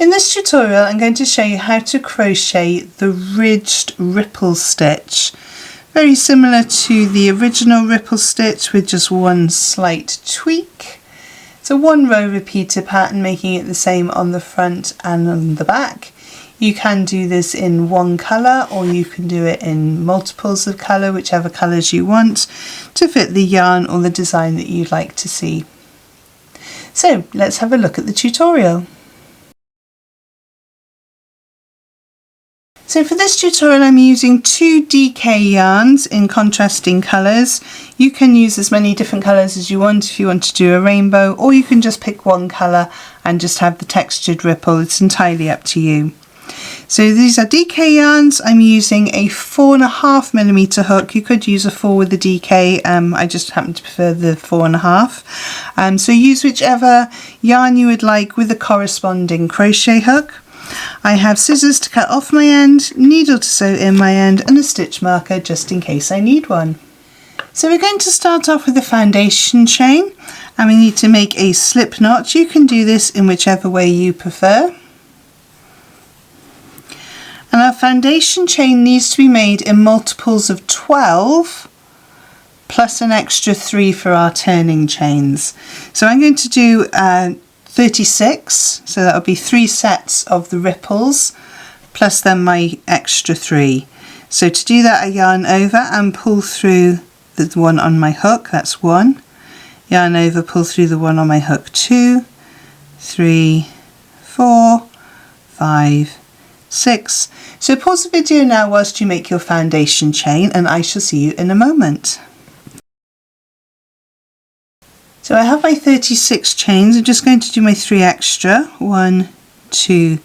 In this tutorial I'm going to show you how to crochet the ridged ripple stitch. Very similar to the original ripple stitch with just one slight tweak. It's a 1 row repeater pattern, making it the same on the front and on the back. You can do this in one colour or you can do it in multiples of colour, whichever colours you want, to fit the yarn or the design that you'd like to see. So let's have a look at the tutorial. So for this tutorial I'm using 2 DK yarns in contrasting colours. You can use as many different colours as you want if you want to do a rainbow, or you can just pick one colour and just have the textured ripple. It's entirely up to you. So these are DK yarns. I'm using a 4.5mm hook. You could use a 4 with the DK, I just happen to prefer the 4.5. So use whichever yarn you would like with a corresponding crochet hook. I have scissors to cut off my end, needle to sew in my end, and a stitch marker just in case I need one. So we're going to start off with a foundation chain, and we need to make a slip knot. You can do this in whichever way you prefer. And our foundation chain needs to be made in multiples of 12 plus an extra 3 for our turning chains. So I'm going to do 36, so that'll be 3 sets of the ripples plus then my extra 3. So to do that I yarn over and pull through the one on my hook, that's 1. Yarn over, pull through the one on my hook, 2, 3, 4, 5, 6. So pause the video now whilst you make your foundation chain, and I shall see you in a moment. So I have my 36 chains. I'm just going to do my 3 extra, 1, 2,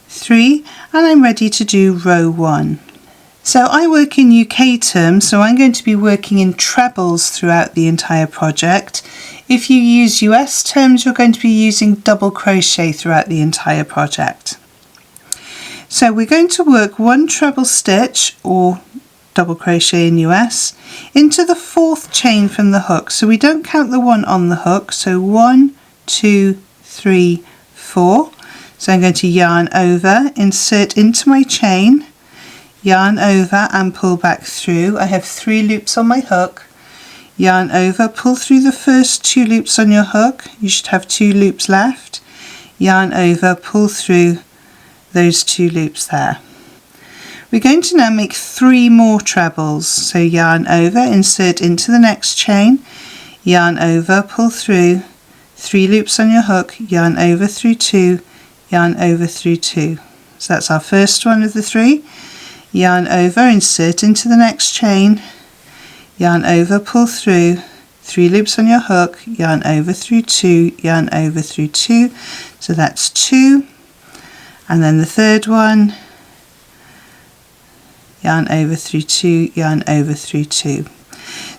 3, and I'm ready to do row 1. So I work in UK terms, so I'm going to be working in trebles throughout the entire project. If you use US terms, you're going to be using double crochet throughout the entire project. So we're going to work 1 treble stitch, or double crochet in US, into the 4th chain from the hook. So we don't count the one on the hook. So 1, 2, 3, 4. So I'm going to yarn over, insert into my chain, yarn over and pull back through. I have 3 loops on my hook. Yarn over, pull through the first 2 loops on your hook. You should have 2 loops left. Yarn over, pull through those 2 loops there. We're going to now make 3 more trebles. So yarn over, insert into the next chain, yarn over, pull through, 3 loops on your hook, yarn over through 2, yarn over through 2. So that's our first one of the 3. Yarn over, insert into the next chain, yarn over, pull through, 3 loops on your hook, yarn over through 2, yarn over through 2. So that's 2. And then the third one, yarn over through 2, yarn over through 2.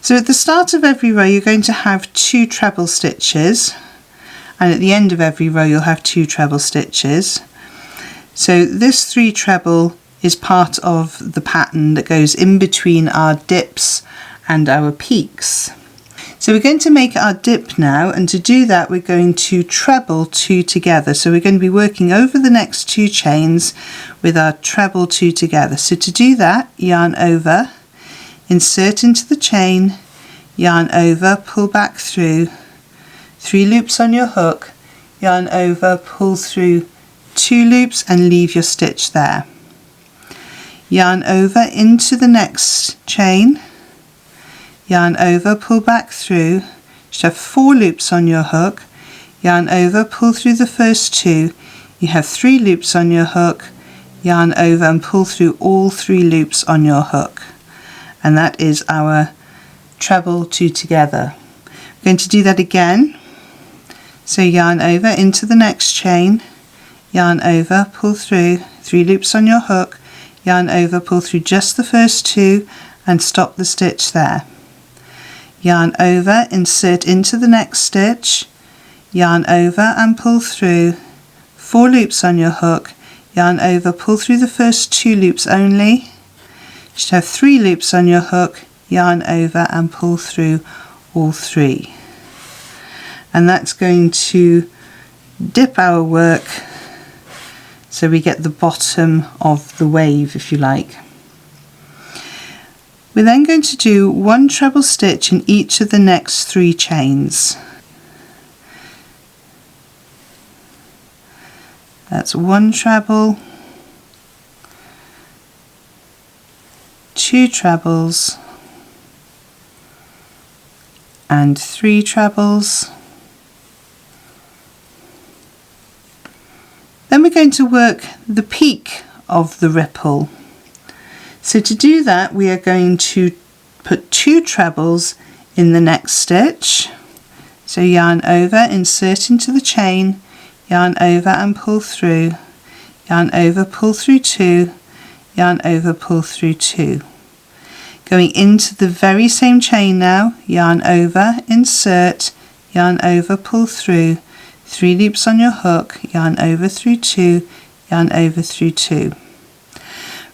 So at the start of every row you're going to have 2 treble stitches, and at the end of every row you'll have 2 treble stitches. So this 3 treble is part of the pattern that goes in between our dips and our peaks. So we're going to make our dip now, and to do that we're going to treble 2 together. So we're going to be working over the next 2 chains with our treble 2 together. So to do that, yarn over, insert into the chain, yarn over, pull back through, 3 loops on your hook, yarn over, pull through 2 loops and leave your stitch there. Yarn over into the next chain, yarn over, pull back through, you should have 4 loops on your hook, yarn over, pull through the first 2, you have 3 loops on your hook, yarn over and pull through all 3 loops on your hook. And that is our treble 2 together. We're going to do that again. So yarn over into the next chain, yarn over, pull through, 3 loops on your hook, yarn over, pull through just the first 2 and stop the stitch there. Yarn over, insert into the next stitch, yarn over and pull through, 4 loops on your hook, yarn over, pull through the first 2 loops only, you should have 3 loops on your hook, yarn over and pull through all 3. And that's going to dip our work so we get the bottom of the wave, if you like. We're then going to do 1 treble stitch in each of the next 3 chains. That's 1 treble, 2 trebles, and 3 trebles. Then we're going to work the peak of the ripple. So to do that, we are going to put 2 trebles in the next stitch. So yarn over, insert into the chain, yarn over and pull through, yarn over, pull through 2, yarn over, pull through 2. Going into the very same chain now, yarn over, insert, yarn over, pull through, 3 loops on your hook, yarn over through 2, yarn over through 2.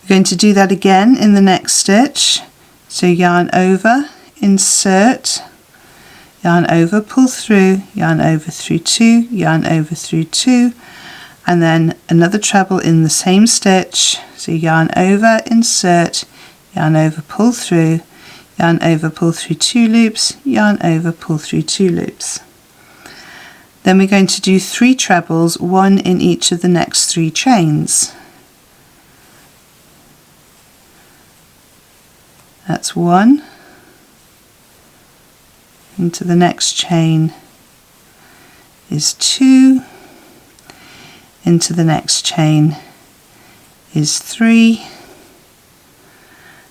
We're going to do that again in the next stitch. So yarn over, insert, yarn over, pull through, yarn over through 2, yarn over through 2, and then another treble in the same stitch. So yarn over, insert, yarn over, pull through, yarn over, pull through 2 loops, yarn over, pull through 2 loops. Then we're going to do 3 trebles, 1 in each of the next 3 chains. That's 1, into the next chain is 2, into the next chain is 3,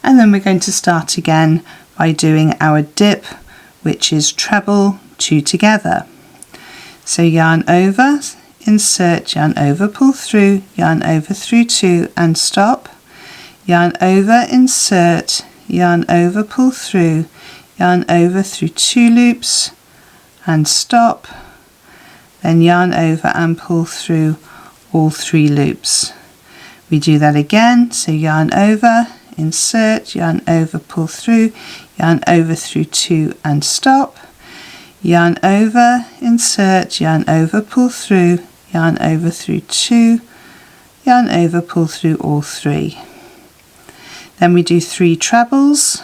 and then we're going to start again by doing our dip, which is treble 2 together. So yarn over, insert, yarn over, pull through, yarn over through 2 and stop, yarn over, insert, yarn over, pull through, yarn over through 2 loops and stop, then yarn over and pull through all 3 loops. We do that again, so yarn over, insert, yarn over, pull through, yarn over through 2 and stop, yarn over, insert, yarn over, pull through, yarn over through 2, yarn over, pull through all 3. Then we do 3 trebles,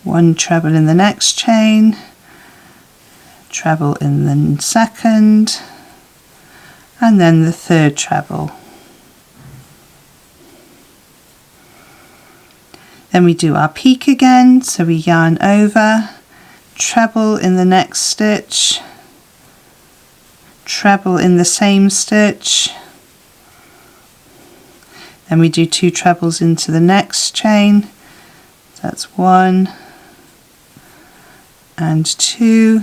one treble in the next chain, treble in the second, and then the 3rd treble. Then we do our peak again, so we yarn over, treble in the next stitch, treble in the same stitch, then we do 2 trebles into the next chain, that's 1 and 2,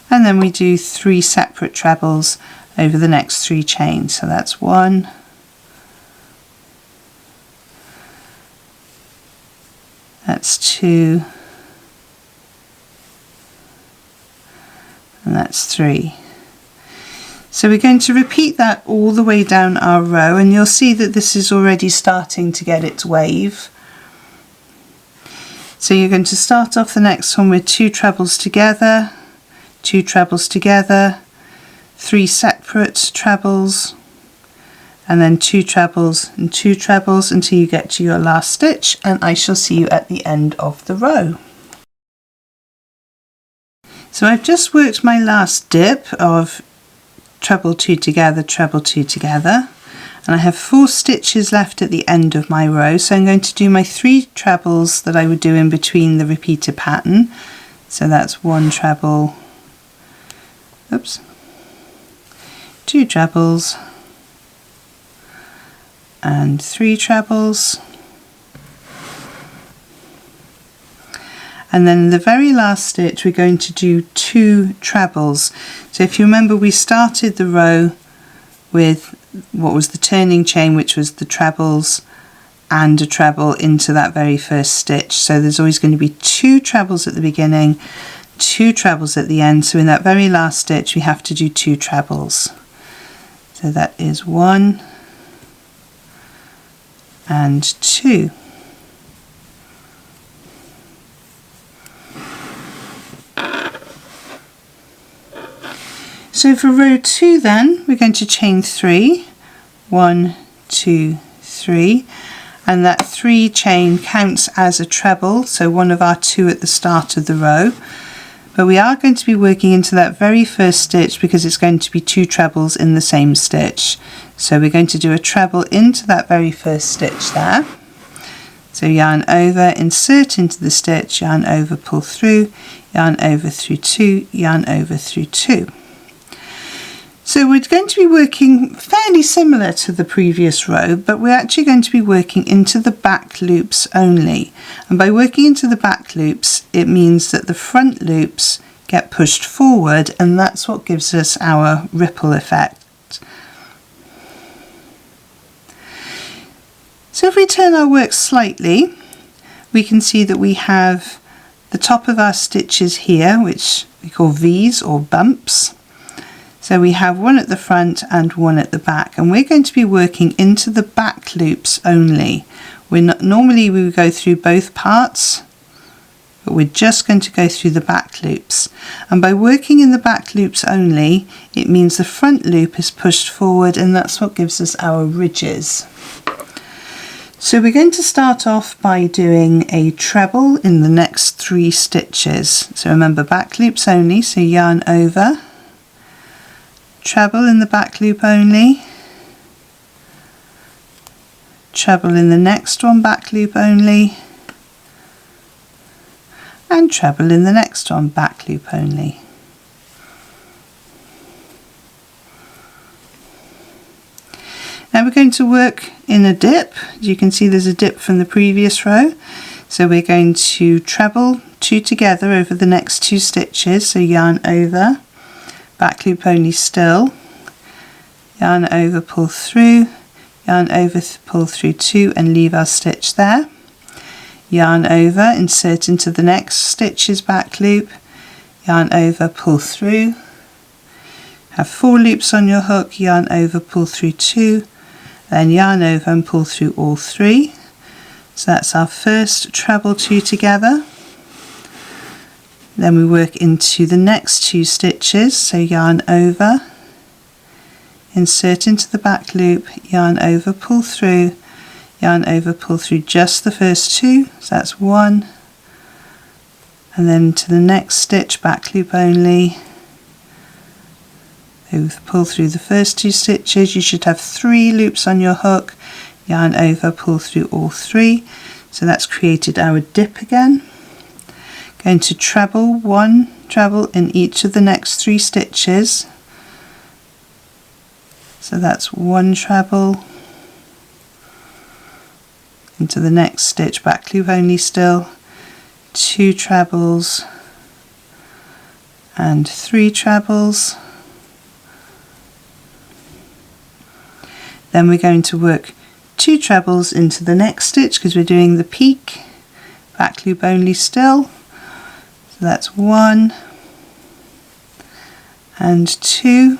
and then we do 3 separate trebles over the next 3 chains, so that's 1, that's 2, and that's 3. So we're going to repeat that all the way down our row, and you'll see that this is already starting to get its wave. So you're going to start off the next one with 2 trebles together, 2 trebles together, 3 separate trebles, and then 2 trebles and 2 trebles until you get to your last stitch, and I shall see you at the end of the row. So I've just worked my last dip of treble 2 together, treble 2 together, and I have 4 stitches left at the end of my row, so I'm going to do my 3 trebles that I would do in between the repeated pattern. So that's 1 treble, oops, 2 trebles and 3 trebles, and then in the very last stitch we're going to do 2 trebles. So if you remember, we started the row with what was the turning chain, which was the trebles and a treble into that very first stitch. So there's always going to be 2 trebles at the beginning, 2 trebles at the end. So in that very last stitch we have to do 2 trebles. So that is 1 and 2. So for row 2 then, we're going to chain 3, 1, 2, 3, and that 3 chain counts as a treble, so one of our 2 at the start of the row. But we are going to be working into that very first stitch because it's going to be 2 trebles in the same stitch. So we're going to do a treble into that very first stitch there. So yarn over, insert into the stitch, yarn over, pull through, yarn over through 2, yarn over through 2. So we're going to be working fairly similar to the previous row, but we're actually going to be working into the back loops only. And by working into the back loops, it means that the front loops get pushed forward, and that's what gives us our ripple effect. So if we turn our work slightly, we can see that we have the top of our stitches here, which we call V's or bumps. So we have one at the front and one at the back, and we're going to be working into the back loops only. Normally we would go through both parts, but we're just going to go through the back loops. And by working in the back loops only, it means the front loop is pushed forward, and that's what gives us our ridges. So we're going to start off by doing a treble in the next 3 stitches. So remember, back loops only, so yarn over, treble in the back loop only, treble in the next one, back loop only, and treble in the next one, back loop only. Now we're going to work in a dip. As you can see, there's a dip from the previous row, so we're going to treble 2 together over the next 2 stitches. So yarn over, back loop only still, yarn over, pull through, yarn over, pull through 2 and leave our stitch there, yarn over, insert into the next stitch's back loop, yarn over, pull through, have 4 loops on your hook, yarn over, pull through 2, then yarn over and pull through all 3. So that's our first treble 2 together. Then we work into the next 2 stitches, so yarn over, insert into the back loop, yarn over, pull through, yarn over, pull through just the first 2, so that's 1, and then to the next stitch, back loop only, pull through the first 2 stitches. You should have 3 loops on your hook, yarn over, pull through all 3, so that's created our dip again. Going to treble 1 treble in each of the next 3 stitches, so that's 1 treble into the next stitch, back loop only still, 2 trebles and 3 trebles. Then we're going to work 2 trebles into the next stitch because we're doing the peak, back loop only still, so that's 1 and 2,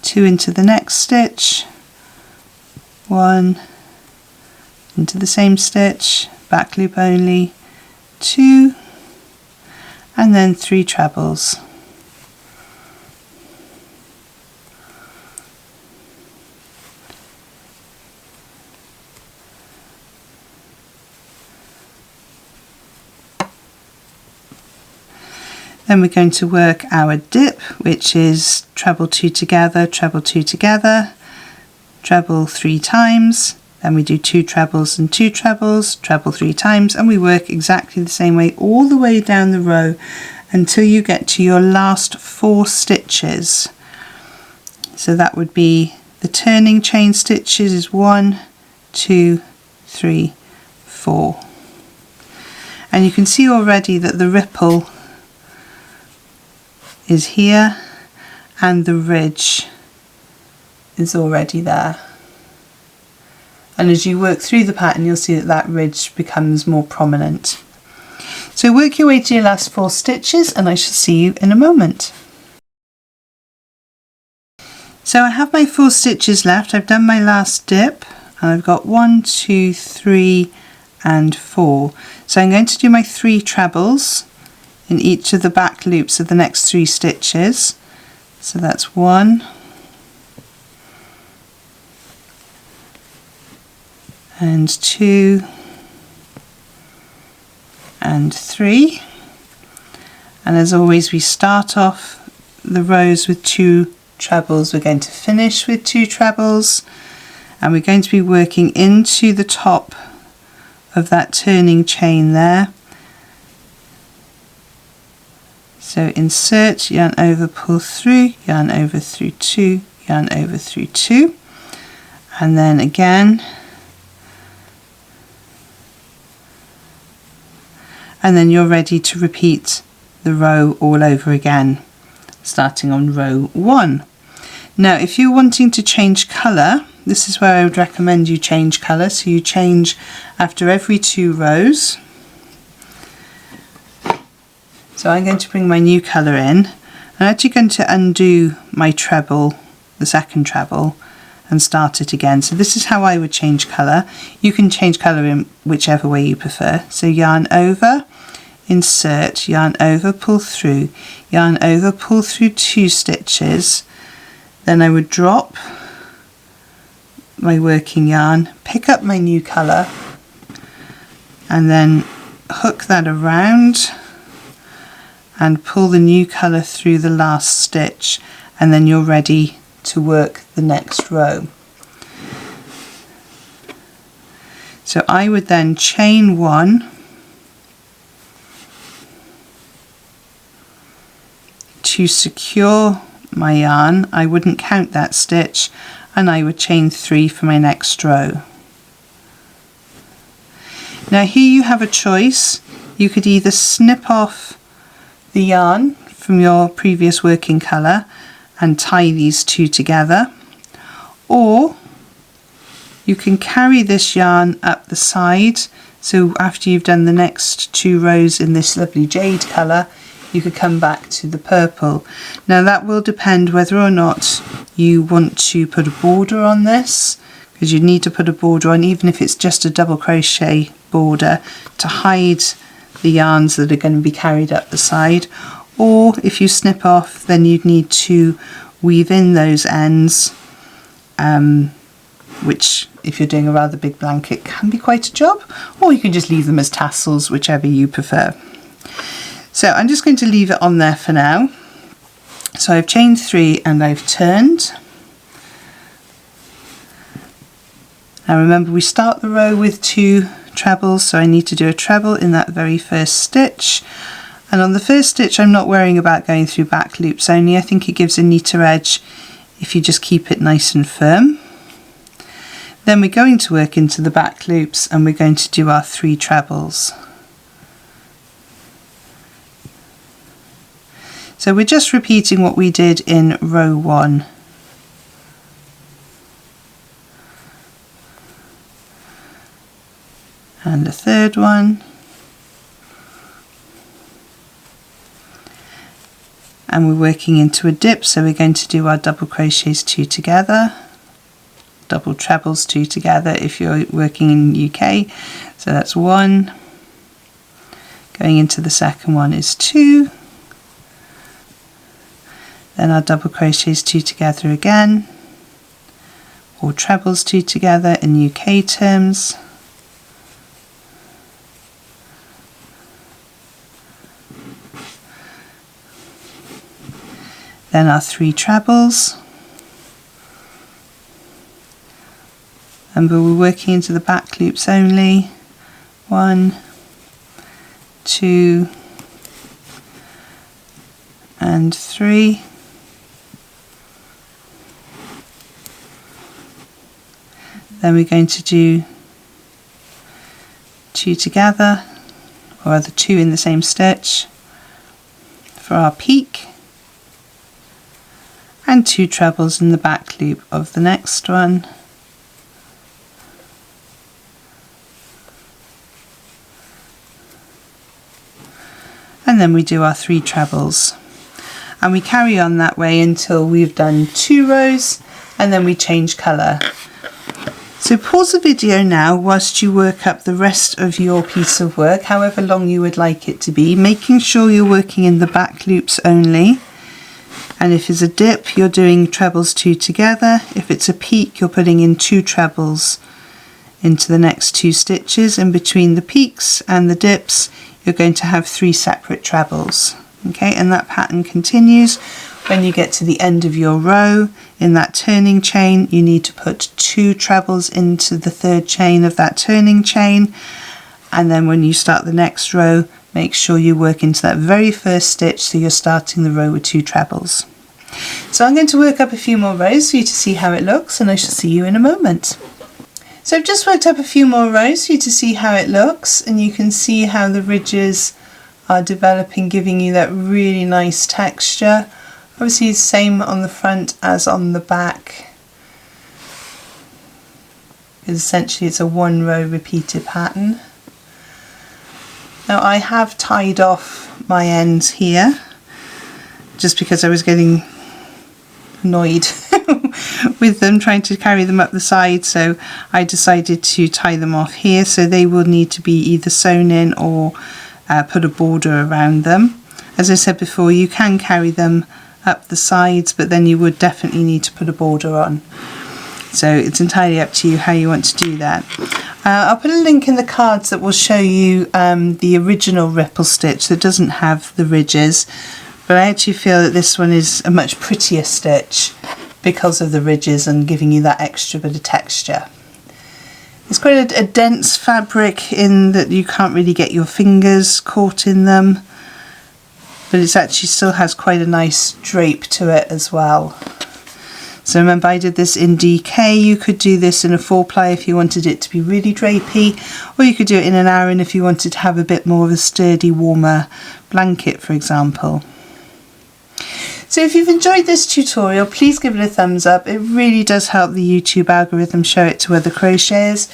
2 into the next stitch, 1 into the same stitch, back loop only, 2, and then 3 trebles. Then we're going to work our dip, which is treble 2 together, treble 2 together, treble 3 times, then we do 2 trebles and 2 trebles, treble 3 times, and we work exactly the same way all the way down the row until you get to your last 4 stitches. So that would be the turning chain stitches is 1, 2, 3, 4. And you can see already that the ripple is here and the ridge is already there, and as you work through the pattern you'll see that that ridge becomes more prominent. So work your way to your last 4 stitches and I shall see you in a moment. So I have my 4 stitches left. I've done my last dip and I've got 1, 2, 3 and 4. So I'm going to do my 3 trebles in each of the back loops of the next 3 stitches. So that's 1 and 2 and 3, and as always we start off the rows with 2 trebles. We're going to finish with 2 trebles, and we're going to be working into the top of that turning chain there. So insert, yarn over, pull through, yarn over through 2, yarn over through 2, and then again, and then you're ready to repeat the row all over again, starting on row 1. Now if you're wanting to change colour, this is where I would recommend you change colour. So you change after every 2 rows. So I'm going to bring my new colour in. I'm actually going to undo my treble, the second treble, and start it again. So this is how I would change colour. You can change colour in whichever way you prefer. So yarn over, insert, yarn over, pull through, yarn over, pull through 2 stitches, then I would drop my working yarn, pick up my new colour, and then hook that around and pull the new colour through the last stitch, and then you're ready to work the next row. So I would then chain 1, to secure my yarn. I wouldn't count that stitch, and I would chain 3 for my next row. Now here you have a choice. You could either snip off the yarn from your previous working colour and tie these 2 together, or you can carry this yarn up the side. So after you've done the next 2 rows in this lovely jade colour, you could come back to the purple. Now that will depend whether or not you want to put a border on this, because you need to put a border on, even if it's just a double crochet border, to hide the yarns that are going to be carried up the side. Or if you snip off, then you'd need to weave in those ends, which if you're doing a rather big blanket can be quite a job, or you can just leave them as tassels, whichever you prefer. So I'm just going to leave it on there for now. So I've chained 3 and I've turned. Now remember, we start the row with 2 trebles, so I need to do a treble in that very first stitch. And on the first stitch I'm not worrying about going through back loops only. I think it gives a neater edge if you just keep it nice and firm. Then we're going to work into the back loops and we're going to do our 3 trebles. So we're just repeating what we did in row 1. And the third one. And we're working into a dip, so we're going to do our double crochets 2 together, double trebles 2 together if you're working in UK. So that's 1. Going into the second one is 2. Then our double crochets 2 together again, or trebles 2 together in UK terms. Then our 3 trebles. And we're working into the back loops only. 1, 2, and 3. Then we're going to do 2 together, or the 2 in the same stitch for our peak, and 2 trebles in the back loop of the next one. And then we do our 3 trebles, and we carry on that way until we've done 2 rows, and then we change colour. So So pause the video now whilst you work up the rest of your piece of work, however long you would like it to be, making sure you're working in the back loops only. And if it's a dip, you're doing trebles 2 together. If it's a peak, you're putting in 2 trebles into the next 2 stitches. In between the peaks and the dips, you're going to have 3 separate trebles. Okay, and that pattern continues. When you get to the end of your row, in that turning chain, you need to put 2 trebles into the 3rd chain of that turning chain. And then when you start the next row, make sure you work into that very first stitch, so you're starting the row with 2 trebles. So I'm going to work up a few more rows for you to see how it looks, and I shall see you in a moment. So I've just worked up a few more rows for you to see how it looks, and you can see how the ridges are developing, giving you that really nice texture. Obviously the same on the front as on the back, because essentially it's a 1 row repeated pattern. Now I have tied off my ends here just because I was getting annoyed with them trying to carry them up the side, so I decided to tie them off here, so they will need to be either sewn in or put a border around them. As I said before, you can carry them up the sides, but then you would definitely need to put a border on. So it's entirely up to you how you want to do that. I'll put a link in the cards that will show you the original ripple stitch that doesn't have the ridges, but I actually feel that this one is a much prettier stitch because of the ridges and giving you that extra bit of texture. It's quite a dense fabric in that you can't really get your fingers caught in them, but it actually still has quite a nice drape to it as well. So remember, I did this in DK. You could do this in a 4-ply if you wanted it to be really drapey, or you could do it in an Aran if you wanted to have a bit more of a sturdy, warmer blanket, for example. So if you've enjoyed this tutorial, please give it a thumbs up. It really does help the YouTube algorithm show it to other crocheters.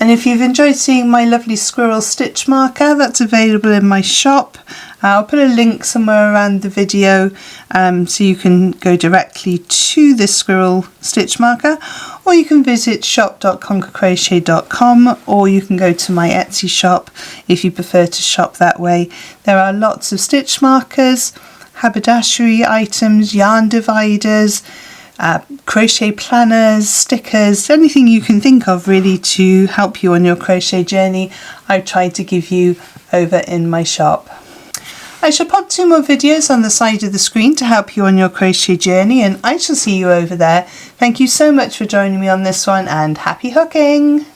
And if you've enjoyed seeing my lovely squirrel stitch marker, that's available in my shop. I'll put a link somewhere around the video so you can go directly to this squirrel stitch marker, or you can visit shop.conquercrochet.com, or you can go to my Etsy shop if you prefer to shop that way. There are lots of stitch markers, haberdashery items, yarn dividers, crochet planners, stickers, anything you can think of really to help you on your crochet journey. I've tried to give you over in my shop. I shall pop 2 more videos on the side of the screen to help you on your crochet journey, and I shall see you over there. Thank you so much for joining me on this one, and happy hooking!